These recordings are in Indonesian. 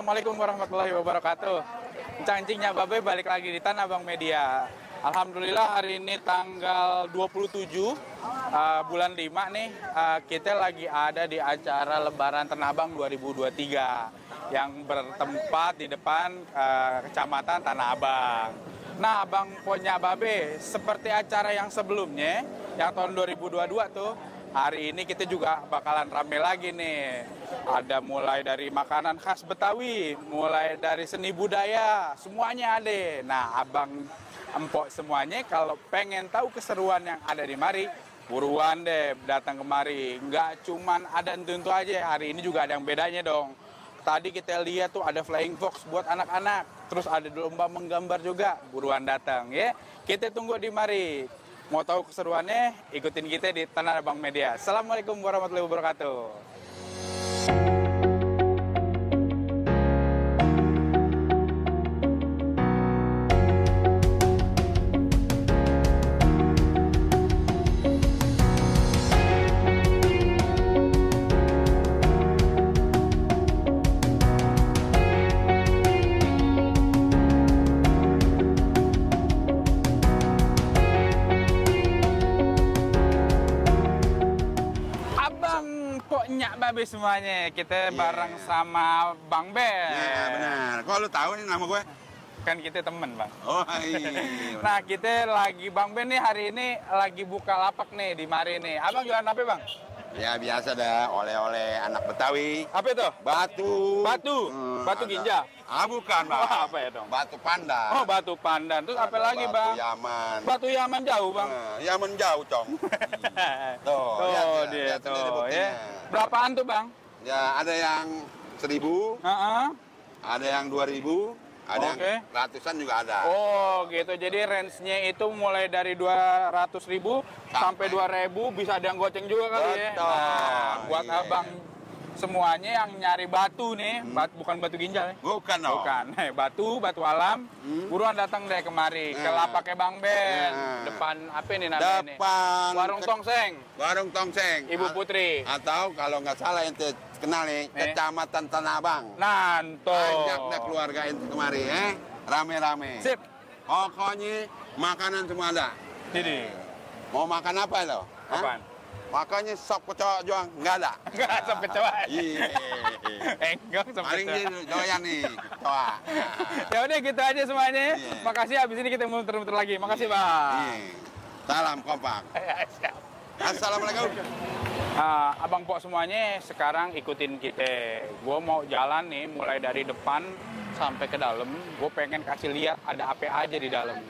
Assalamualaikum warahmatullahi wabarakatuh. Cancingnya Babe balik lagi di Tanah Abang Media. Alhamdulillah hari ini tanggal 27 bulan 5 nih, kita lagi ada di acara Lebaran Tanah Abang 2023 yang bertempat di depan Kecamatan Tanah Abang. Nah, Abang punya Babe seperti acara yang sebelumnya, yang tahun 2022 tuh, hari ini kita juga bakalan rame lagi nih. Ada mulai dari makanan khas Betawi, mulai dari seni budaya, semuanya ada. Nah, Abang Empok semuanya kalau pengen tahu keseruan yang ada di mari, buruan deh datang kemari. Nggak cuman ada tentu aja, hari ini juga ada yang bedanya dong. Tadi kita lihat tuh ada flying fox buat anak-anak, terus ada lomba menggambar juga, buruan datang ya. Kita tunggu di mari. Mau tahu keseruannya, ikutin kita di Tanah Abang Media. Assalamualaikum warahmatullahi wabarakatuh. Pokoknya Babe semuanya, kita bareng sama Bang Ben. Ya benar. Kok lu tahu nih nama gue? Kan kita temen Bang. Oh iya. Nah kita lagi Bang Ben nih hari ini lagi buka lapak nih di mari nih. Abang jualan apa Bang? Ya biasa dah, oleh-oleh anak Betawi. Apa itu? Batu. Batu? Batu ada. Ginjal? Bukan Bang. Oh, apa ya dong? Batu pandan. Oh batu pandan. Terus apa lagi Bang? Batu Yaman. Batu Yaman jauh Bang? Yaman jauh Cong. Tuh, dia lihat tuh ini ya. Berapaan tuh Bang? Ya ada yang 1.000, ada yang 2.000. Ada yang ratusan juga ada. Oh gitu, jadi range-nya itu mulai dari 200.000 sampai 2.000, bisa ada yang goceng juga kali ya. Nah, buat abang semuanya yang nyari batu nih, bukan batu ginjal ya? Bukan dong. Bukan, batu alam, buruan datang deh kemari, ke lapaknya Bang Ben, depan apa nih namanya nih? Depan Warung Tongseng. Warung Tongseng. Ibu Putri. Atau kalau nggak salah ente kenal nih, Kecamatan Tanah Abang. Nanto. Ajak deh keluarga ente kemari rame-rame. Sip. Pokoknya makanan semua ada. Jadi. Mau makan apa lo? Apaan? Makanya sop kecoa juang nggak ada. Nggak sop kecoa. Iya. Enggak sop Paling kecoa. dia doyan nih kecoa. Ya udah gitu aja semuanya. Iya. Makasih, habis ini kita muter-muter lagi. Makasih Bang. Iya. Salam kompak. Assalamualaikum. Abang Pok semuanya sekarang ikutin kita. Gue mau jalan nih mulai dari depan sampai ke dalam. Gue pengen kasih lihat ada apa aja di dalam.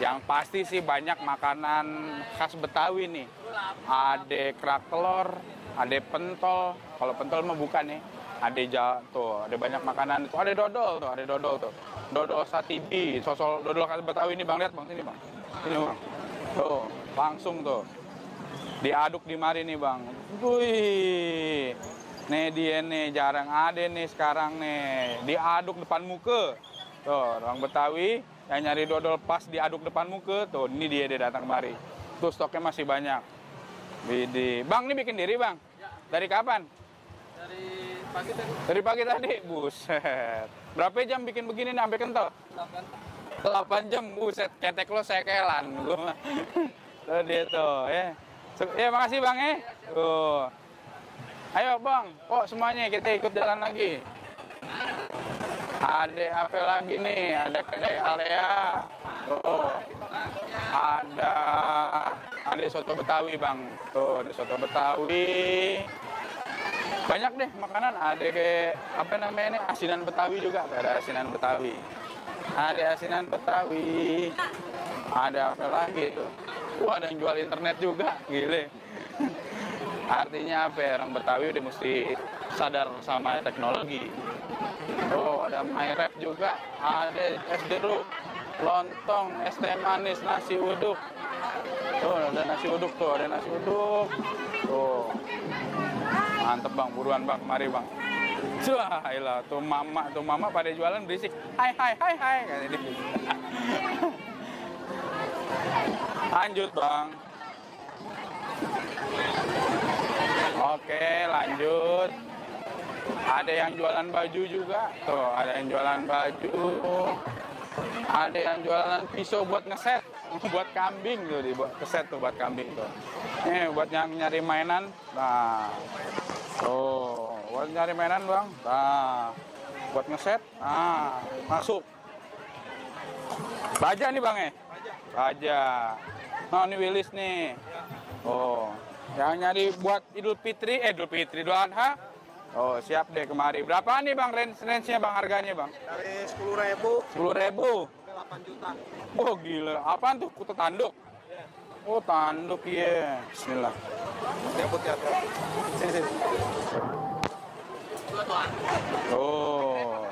Yang pasti sih banyak makanan khas Betawi nih. Ada kerak telur, ada pentol. Kalau pentol mah bukan nih. Ada tuh, ada banyak makanan itu. Ada dodol tuh. Dodol satibi, sosol dodol khas Betawi ini Bang, lihat Bang, sini Bang. Ini Bang. Tuh, langsung tuh. Diaduk di mari nih Bang. Wih. Nih dia nih, jarang ada nih sekarang nih. Diaduk depan muka. Tuh, orang Betawi yang nyari dodol pas diaduk depan muka. Tuh, ini dia datang kemari. Tuh stoknya masih banyak. Widih. Bang, ini bikin diri Bang? Dari kapan? Dari pagi tadi. Dari pagi tadi? Buset. Berapa jam bikin begini nih sampai kental? 8 jam, buset. Ketek lo sekelan. Tuh dia tuh, ya. Ya makasih Bang ya. Tuh. Ayo Bang, kok semuanya kita ikut jalan lagi. Ada apa lagi nih? Ada kedai Alea. Tuh. Ada soto Betawi Bang. Tuh, ada soto Betawi. Banyak deh makanan. Ada kayak apa namanya nih? Asinan Betawi juga. Ada asinan Betawi. Ada asinan Betawi. Ada apa lagi tuh? Wah, ada yang jual internet juga, gile. Artinya apa ya, orang Betawi udah mesti sadar sama teknologi. Oh, ada MyRap juga, ada es jeruk, lontong, es teh manis, nasi uduk. Tuh, ada nasi uduk tuh, ada nasi uduk. Tuh, mantep Bang, buruan Bang, mari Bang. Wah, tuh mama pada jualan berisik. Hai, kayak gitu. Lanjut Bang. Oke, lanjut. Ada yang jualan baju juga. Tuh, ada yang jualan baju. Ada yang jualan pisau buat ngeset. Buat kambing tuh, dibuat keset tuh buat kambing tuh. Nih, buat yang nyari mainan. Nah. Tuh, buat nyari mainan, Bang. Nah. Buat ngeset. Nah, masuk. Baja nih, Bang, Baja. Nah, ini Willis nih. Oh, yang nyari buat Idul Fitri, Idul Adha. Oh, siap deh kemari. Berapa nih, Bang, range-nya, Bang, harganya, Bang? Dari 10.000. 10.000. 8 juta. Oh, gila. Apaan tuh? Kutu tanduk? Oh, tanduk, iya. Bismillah. Ya. Sini. Oh.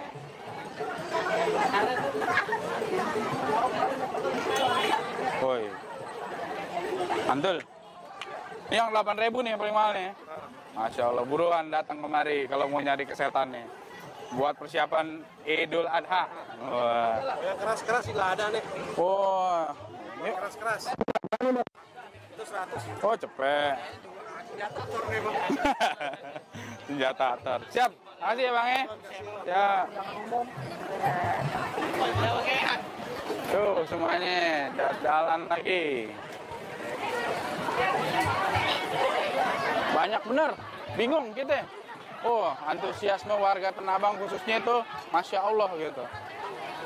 Woi. Mantul. Ini yang 8.000 nih yang paling mahal nih. Masya Allah, buruan datang kemari kalau mau nyari kesehatan nih. Buat persiapan Idul Adha. Wah. Yang keras-keras juga ada nih. Oh. Ini Keras-keras. Itu 100. oh, cepet. Senjata atar. Siap. Makasih ya, Bang, ya. Tuh, semuanya jalan lagi. Banyak bener. Bingung kita. Oh, antusiasme warga Tanah Abang khususnya itu Masya Allah gitu.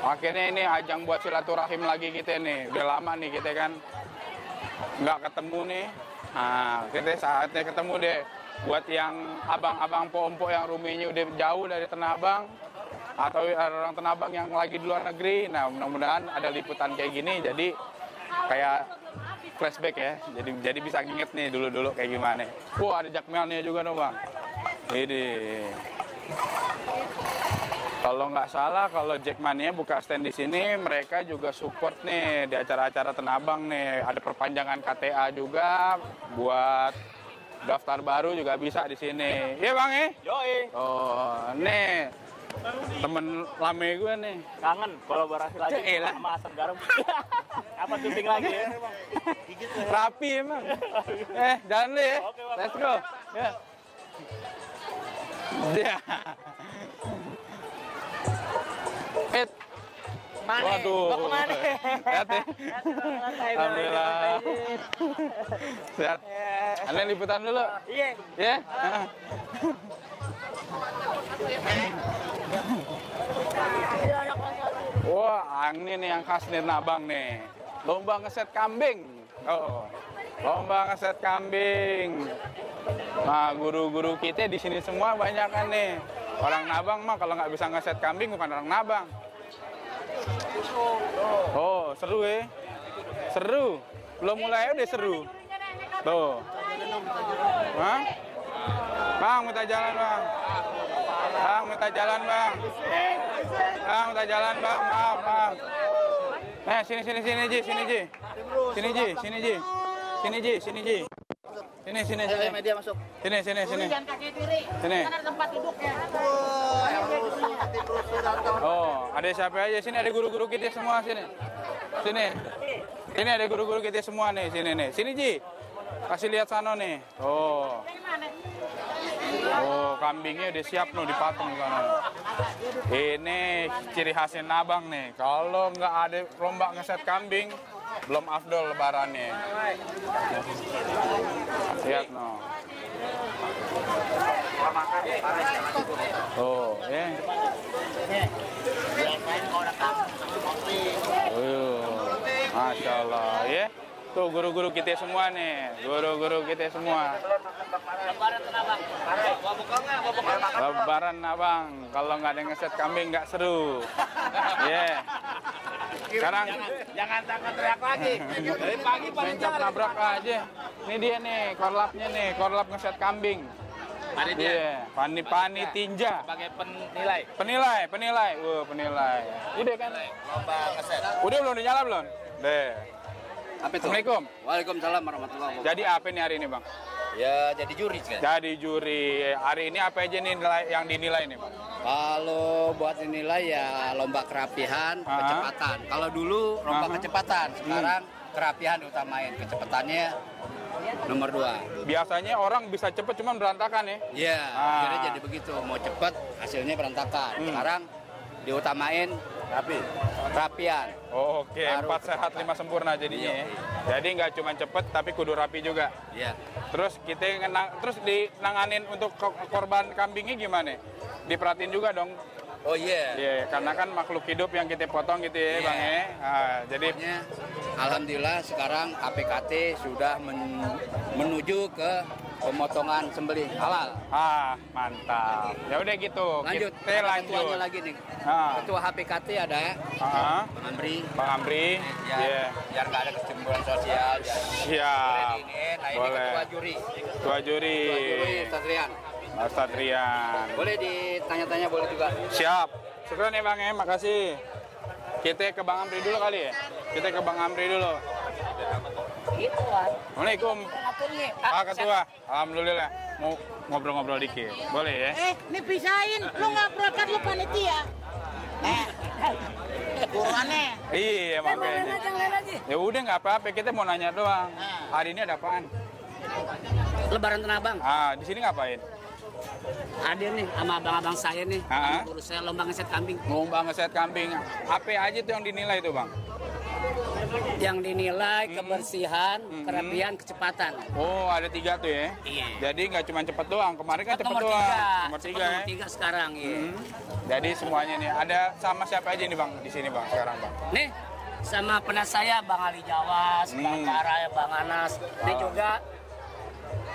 Akhirnya ini ajang buat silaturahim lagi kita nih. Udah lama nih kita kan nggak ketemu nih. Nah, kita saatnya ketemu deh. Buat yang abang-abang pompo yang rumahnya udah jauh dari Tanah Abang. Atau orang Tanah Abang yang lagi di luar negeri. Nah, mudah-mudahan ada liputan kayak gini. Jadi kayak flashback ya. Jadi bisa nginget nih dulu-dulu kayak gimana. Wah, ada jakmelnya juga dong, Bang. Ini. Kalau nggak salah, kalau Jackmania buka stand di sini, mereka juga support nih di acara-acara Tanah Abang nih. Ada perpanjangan KTA juga buat daftar baru juga bisa di sini. Iya, Bang, Yoi. Oh, nih temen lame gue nih. Kangen kolaborasi lagi sama asam garam. Apa syuting lagi ya? Rapi emang. Jalan deh ya. Let's go. Ya. Ya. Waduh. Mau kemana? Lihat ya. Alhamdulillah. Sehat. Anda liputan dulu. Iya. Ya. Wah, ini nih yang khas nih Tanah Abang nih. Lomba ngeset kambing. Oh. Lomba ngeset kambing. Nah, guru-guru kita di sini semua banyak kan nih. Orang Nabang mah kalau nggak bisa ngeset kambing bukan orang Nabang. Oh, seru ya? Seru. Belum mulai udah seru. Tuh. Hah? Bang, minta jalan, Bang. Bang, minta jalan, Bang. Bang, minta jalan, Bang. Maaf. Sini, Ji. Sini, Ji. Sini, Ji. Sini. Media masuk. Sini. Jangan kaki kiri. Sini. Kan ada tempat duduknya. Oh, ada siapa aja? Sini ada guru-guru kita semua sini. Sini ada guru-guru kita semua nih, sini nih. Sini, Ji. Kasih lihat sana nih. Oh. Oh, kambingnya udah siap nih dipotong sana. Ini ciri khasnya Nabang nih. Kalau nggak ada lomba ngeset kambing, belum afdol lebarannya. Lihat no. Oh, ya. Masya Allah, ya. Tuh guru-guru kita semua nih, guru-guru kita semua. Lebaran Abang, kalau nggak ada ngeset kambing nggak seru. Ya. Sekarang Jangan takut teriak lagi. Dari pagi mencap nabrak aja. Ini dia nih, korlap ngeset kambing. Iya, pani tinja. Sebagai penilai. Penilai. Wah, penilai. Udah kan? Lomba ngeset. Udah belum dinyala belum? Deh. Apa itu? Assalamualaikum. Waalaikumsalam warahmatullahi wabarakatuh. Jadi apa nih hari ini, Bang? Ya jadi juri kan. Jadi juri. Hari ini apa aja nih yang dinilai nih, Bang? Kalau buat dinilai ya lomba kerapihan, kecepatan. Kalau dulu lomba kecepatan, sekarang kerapihan utamain. Kecepatannya nomor 2. Biasanya orang bisa cepet cuman berantakan ya. Iya, akhirnya jadi begitu. Mau cepet, hasilnya berantakan. Sekarang diutamain rapian. Oke, 4 sehat 5 sempurna jadinya ya. Jadi nggak cuma cepet tapi kudu rapi juga. Iya. Terus terus dinanganin untuk korban kambingnya gimana? Diperhatiin juga dong. Oh iya. Iya, karena kan makhluk hidup yang kita potong gitu ya, Bang ya. Nah, jadi Pokoknya, alhamdulillah sekarang HPKT sudah menuju ke pemotongan sembelih halal. mantap. Ya udah gitu. Lanjut. Kita lanjut. Ketuanya lagi nih. Ketua HPKT ada Bang Amri. Bang Amri. Ya, biar nggak ada kecemburuan sosial. Siap. Nah ini Boleh. ketua juri. Ketua juri. Ustaz Rian. Ustaz Rian. Boleh ditanya-tanya, boleh juga. Siap. Syukur nih Bang ya, makasih. Kita ke Bang Amri dulu kali ya. Kita ke Bang Amri dulu. Gitu kan. Assalamualaikum. Aturnya. Ketua. Alhamdulillah. Mau ngobrol-ngobrol dikit. Boleh ya? Ini pisahin. Lu nggak berangkat lu panitia. Kurangnya. Iya makanya. Ya udah nggak apa-apa. Kita mau nanya doang. Hari ini ada apaan? Lebaran Tanah Abang. Di sini ngapain? Hadir nih sama abang-abang saya nih. Guru saya lomba ngeset kambing. Lomba ngeset kambing. Apa aja tuh yang dinilai tuh Bang? Yang dinilai kebersihan, kerapian, kecepatan. Oh, ada 3 tuh ya? Iya. Jadi nggak cuma cepet doang. Kemarin kan cepet Nomor doang. 3. Nomor 3 Nomor ya? 3 sekarang ya. Jadi semuanya nih. Ada sama siapa aja nih Bang di sini Bang sekarang Bang? Nih sama penas saya Bang Ali Jawas, Bang Kara, Bang Anas. Ini juga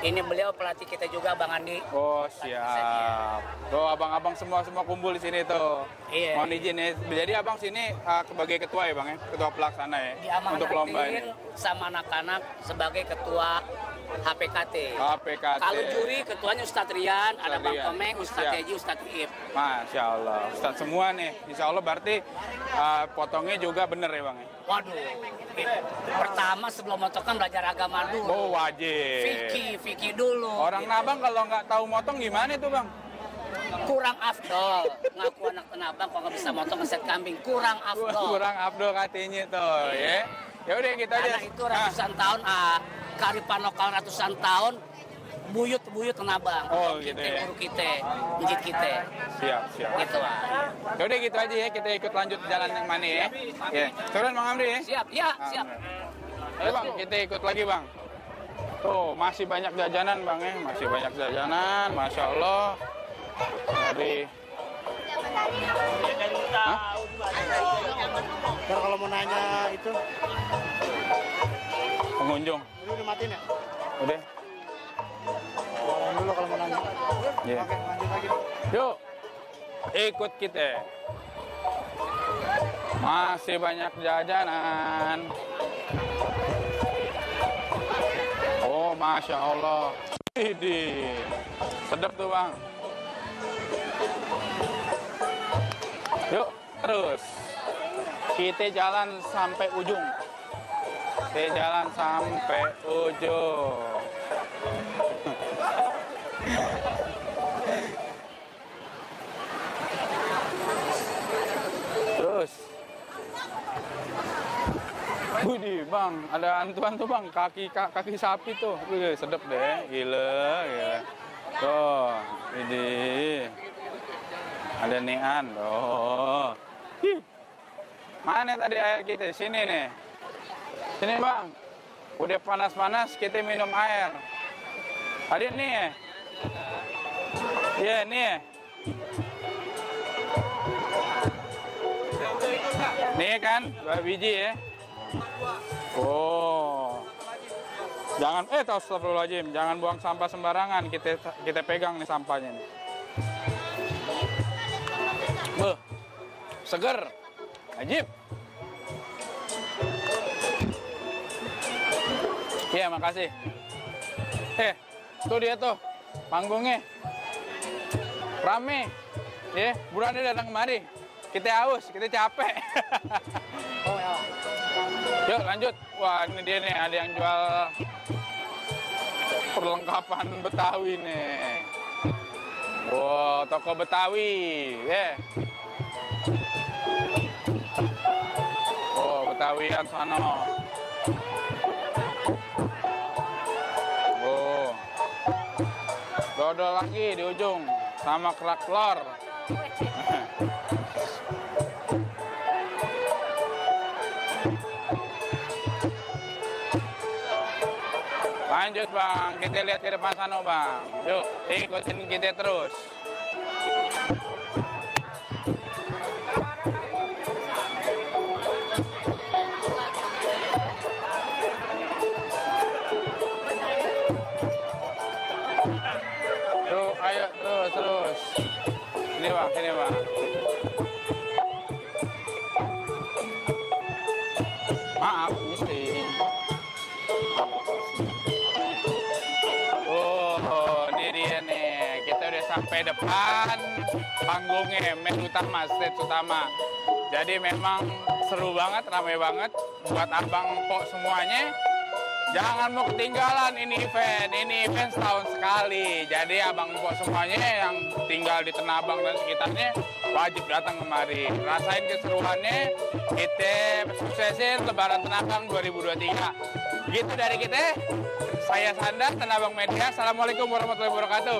ini beliau pelatih kita juga Bang Andi. Oh siap. Tuh abang-abang semua kumpul di sini tuh. Iya. Mohon izin ya. Jadi abang sini sebagai ketua ya Bang ya? Ketua pelaksana ya? Untuk lomba ini. Sama anak-anak sebagai ketua HPKT. HPKT. Kalau juri ketuanya Ustadz Rian, ada Bang Rian. Komeng, Ustadz Siap. Teji, Ustadz Iip. Masya Allah. Ustadz semua nih. Insya Allah berarti potongnya juga bener ya Bang ya? Waduh, pertama sebelum motokan belajar agama dulu. Oh wajib. Fikih dulu. Orang Nabang kalau nggak tahu motong gimana itu Bang? Kurang afdol. Ngaku anak Tanabang kalau nggak bisa motong ngeset kambing. Kurang afdol. Kurang abdol katanya tuh ya. Ya udah kita aja. Karena itu ratusan tahun, kearifan lokal ratusan tahun, buyut Tanabang. Oh gitu ya. Guru kita, masjid kita. Siap. Gitu lah. Ya udah gitu aja ya, kita ikut lanjut jalan yang mana ya. Ya. Turun Bang Amri ya. Siap, ya, siap. Ayo Bang, kita ikut lagi Bang. Tuh, masih banyak jajanan Bang ya, masih banyak jajanan, Masya Allah. Jadi, Kalau mau nanya itu, pengunjung. ini udah matiin ya? Udah. Dulu kalau mau nanya. Iya. Oke, lanjut lagi. Yuk, ikut kita. Masih banyak jajanan. Oh, Masya Allah. Widih. Sedap tuh Bang. Yuk, terus. Kita jalan sampai ujung. Kita jalan sampai ujung. Terus. Widih Bang, ada antuan tuh Bang, kaki sapi tuh. Wih, sedep deh, gila. Tuh, ini. Ada nian, tuh. Mana tadi air kita? Sini nih. Sini Bang. Udah panas-panas, kita minum air. Ada nih. Iya, nih. Nih kan, 2 biji ya. Oh. Jangan astagfirullahaladzim, jangan buang sampah sembarangan. Kita pegang nih sampahnya nih. Beuh. Seger. Ajib. Iya, makasih. Tuh dia tuh, panggungnya. Rame. Ya, buruan dia datang kemari. Kita haus, kita capek. Oh ya. Yuk lanjut. Wah ini dia nih, ada yang jual perlengkapan Betawi nih. Wow, toko Betawi. Oh, Betawian sana. dodol lagi di ujung sama kerak telur. Lanjut Bang, kita lihat ke depan sana Bang. Yuk, ikutin kita terus. Tuh, ayo terus. Sini Bang, sini Bang. Maaf, mesti. Ini dia nih. Kita udah sampai depan panggungnya, main utama, stage utama. Jadi memang seru banget, ramai banget. Buat abang pok semuanya, jangan mau ketinggalan ini event setahun sekali. Jadi abang pok semuanya yang tinggal di Tanah Abang dan sekitarnya wajib datang kemari. Rasain keseruannya, kita suksesin Lebaran Tanah Abang 2023. Gitu dari kita. Saya Sanda, Tanah Abang Media. Assalamualaikum warahmatullahi wabarakatuh.